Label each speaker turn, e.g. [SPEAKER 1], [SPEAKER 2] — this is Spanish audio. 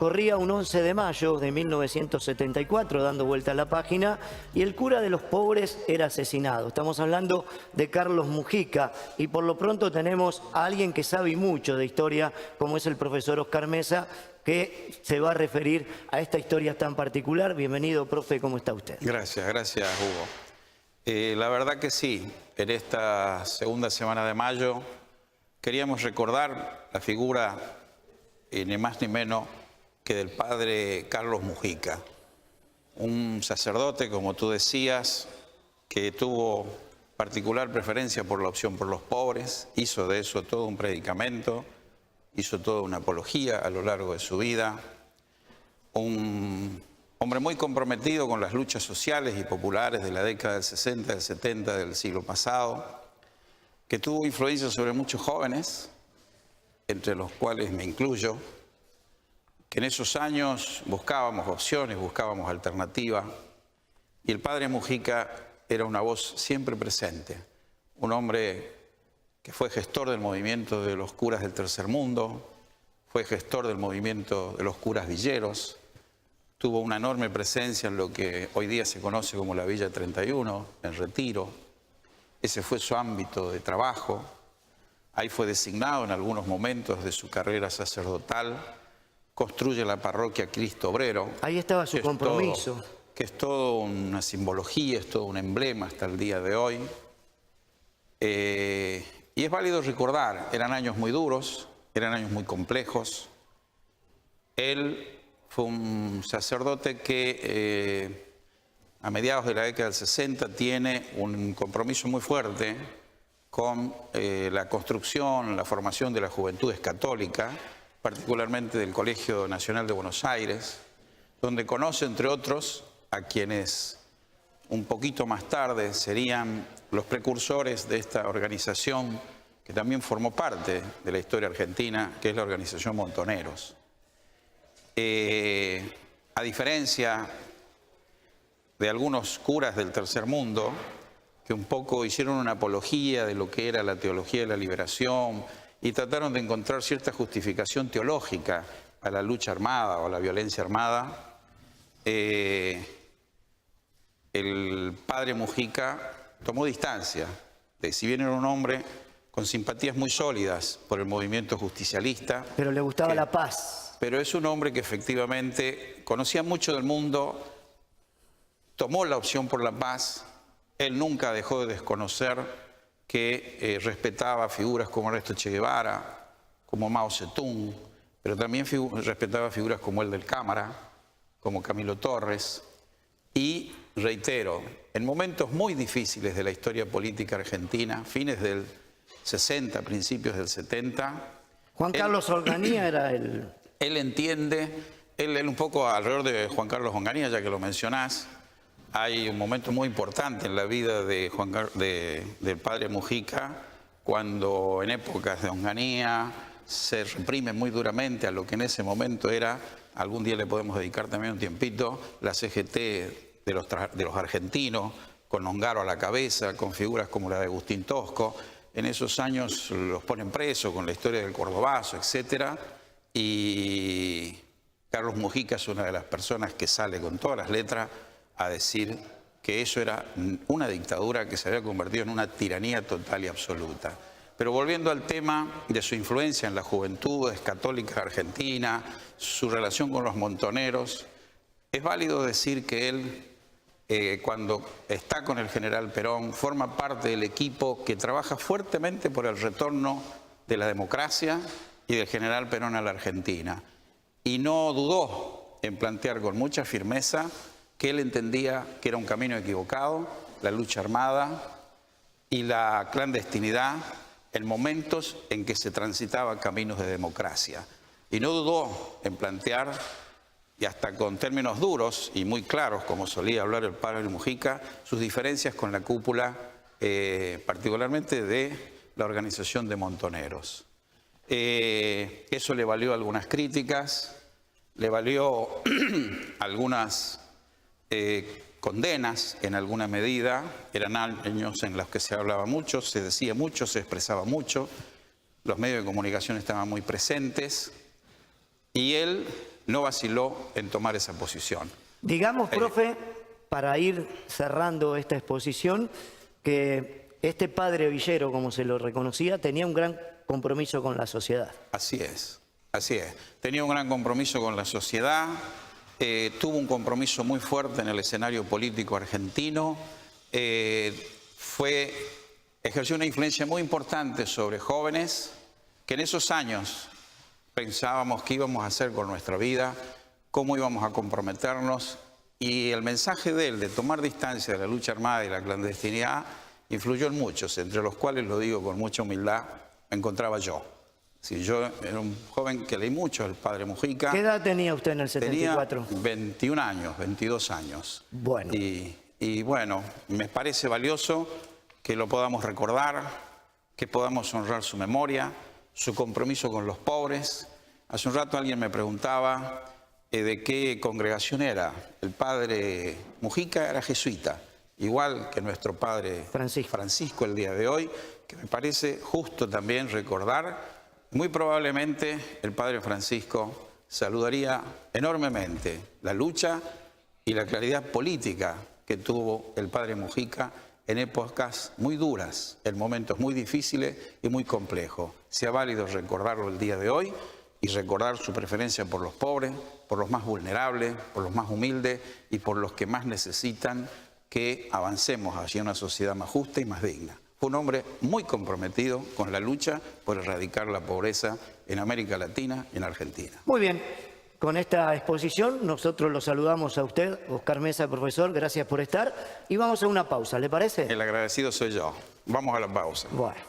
[SPEAKER 1] Corría un 11 de mayo de 1974, dando vuelta a la página, y el cura de los pobres era asesinado. Estamos hablando de Carlos Mujica, y por lo pronto tenemos a alguien que sabe mucho de historia, como es el profesor Oscar Mesa, que se va a referir a esta historia tan particular. Bienvenido, profe, ¿cómo está usted?
[SPEAKER 2] Gracias, Hugo. La verdad que sí, en esta segunda semana de mayo queríamos recordar la figura, ni más ni menos, que del padre Carlos Mujica, un sacerdote, como tú decías, que tuvo particular preferencia por la opción por los pobres, hizo de eso todo un predicamento, hizo toda una apología a lo largo de su vida, un hombre muy comprometido con las luchas sociales y populares de la década del 60, del 70 del siglo pasado, que tuvo influencia sobre muchos jóvenes, entre los cuales me incluyo, que en esos años buscábamos opciones, buscábamos alternativas, y el padre Mujica era una voz siempre presente, un hombre que fue gestor del movimiento de los curas del Tercer Mundo, fue gestor del movimiento de los curas villeros, tuvo una enorme presencia en lo que hoy día se conoce como la Villa 31, en Retiro. Ese fue su ámbito de trabajo. Ahí fue designado en algunos momentos de su carrera sacerdotal. Construye la parroquia Cristo Obrero.
[SPEAKER 1] Ahí estaba su compromiso.
[SPEAKER 2] Que es todo una simbología, es todo un emblema hasta el día de hoy. Y es válido recordar, eran años muy duros, eran años muy complejos. Él fue un sacerdote que a mediados de la década del 60 tiene un compromiso muy fuerte con la construcción, la formación de las juventudes católicas, particularmente del Colegio Nacional de Buenos Aires, donde conoce, entre otros, a quienes un poquito más tarde serían los precursores de esta organización que también formó parte de la historia argentina, que es la organización Montoneros. A diferencia de algunos curas del Tercer Mundo, que un poco hicieron una apología de lo que era la teología de la liberación y trataron de encontrar cierta justificación teológica a la lucha armada o a la violencia armada, el padre Mujica tomó distancia de, si bien era un hombre con simpatías muy sólidas por el movimiento justicialista.
[SPEAKER 1] Pero le gustaba la paz.
[SPEAKER 2] Pero es un hombre que efectivamente conocía mucho del mundo, tomó la opción por la paz. Él nunca dejó de desconocer que respetaba figuras como Ernesto Che Guevara, como Mao Zedong, pero también respetaba figuras como el del Cámara, como Camilo Torres. Y reitero, en momentos muy difíciles de la historia política argentina, fines del 60, principios del 70...
[SPEAKER 1] Juan Carlos Onganía era el...
[SPEAKER 2] Él entiende, él un poco alrededor de Juan Carlos Onganía, ya que lo mencionás, hay un momento muy importante en la vida de del padre Mujica, cuando en épocas de Onganía se reprime muy duramente a lo que en ese momento era, algún día le podemos dedicar también un tiempito, la CGT de los argentinos, con Ongaro a la cabeza, con figuras como la de Agustín Tosco. En esos años los ponen presos con la historia del Cordobazo, etcétera, y Carlos Mujica es una de las personas que sale con todas las letras a decir que eso era una dictadura que se había convertido en una tiranía total y absoluta. Pero volviendo al tema de su influencia en las juventudes católicas argentinas, su relación con los montoneros, es válido decir que él, cuando está con el general Perón, forma parte del equipo que trabaja fuertemente por el retorno de la democracia y del general Perón a la Argentina. Y no dudó en plantear con mucha firmeza que él entendía que era un camino equivocado, la lucha armada y la clandestinidad en momentos en que se transitaba caminos de democracia. Y no dudó en plantear, y hasta con términos duros y muy claros, como solía hablar el padre Mujica, sus diferencias con la cúpula, particularmente de la organización de Montoneros. Eso le valió algunas críticas, le valió algunas condenas en alguna medida. Eran años en los que se hablaba mucho, se decía mucho, se expresaba mucho, los medios de comunicación estaban muy presentes y él no vaciló en tomar esa posición.
[SPEAKER 1] Digamos, profe, para ir cerrando esta exposición, que este padre villero, como se lo reconocía, tenía un gran compromiso con la sociedad.
[SPEAKER 2] Así es, así es. Tenía un gran compromiso con la sociedad, tuvo un compromiso muy fuerte en el escenario político argentino, ejerció una influencia muy importante sobre jóvenes que en esos años pensábamos qué íbamos a hacer con nuestra vida, cómo íbamos a comprometernos, y el mensaje de él de tomar distancia de la lucha armada y la clandestinidad influyó en muchos, entre los cuales, lo digo con mucha humildad, me encontraba yo. Sí, yo era un joven que leí mucho al padre Mujica.
[SPEAKER 1] ¿Qué edad tenía usted en el 74?
[SPEAKER 2] Tenía 21 años, 22 años.
[SPEAKER 1] Bueno.
[SPEAKER 2] Y bueno, me parece valioso que lo podamos recordar, que podamos honrar su memoria, su compromiso con los pobres. Hace un rato alguien me preguntaba de qué congregación era. El padre Mujica era jesuita, igual que nuestro padre Francisco el día de hoy, que me parece justo también recordar. Muy probablemente el padre Francisco saludaría enormemente la lucha y la claridad política que tuvo el padre Mujica en épocas muy duras, en momentos muy difíciles y muy complejos. Sea válido recordarlo el día de hoy y recordar su preferencia por los pobres, por los más vulnerables, por los más humildes y por los que más necesitan que avancemos hacia una sociedad más justa y más digna. Fue un hombre muy comprometido con la lucha por erradicar la pobreza en América Latina y en Argentina.
[SPEAKER 1] Muy bien, con esta exposición nosotros lo saludamos a usted, Oscar Mesa, profesor, gracias por estar, y vamos a una pausa, ¿le parece?
[SPEAKER 2] El agradecido soy yo. Vamos a la pausa.
[SPEAKER 1] Bueno.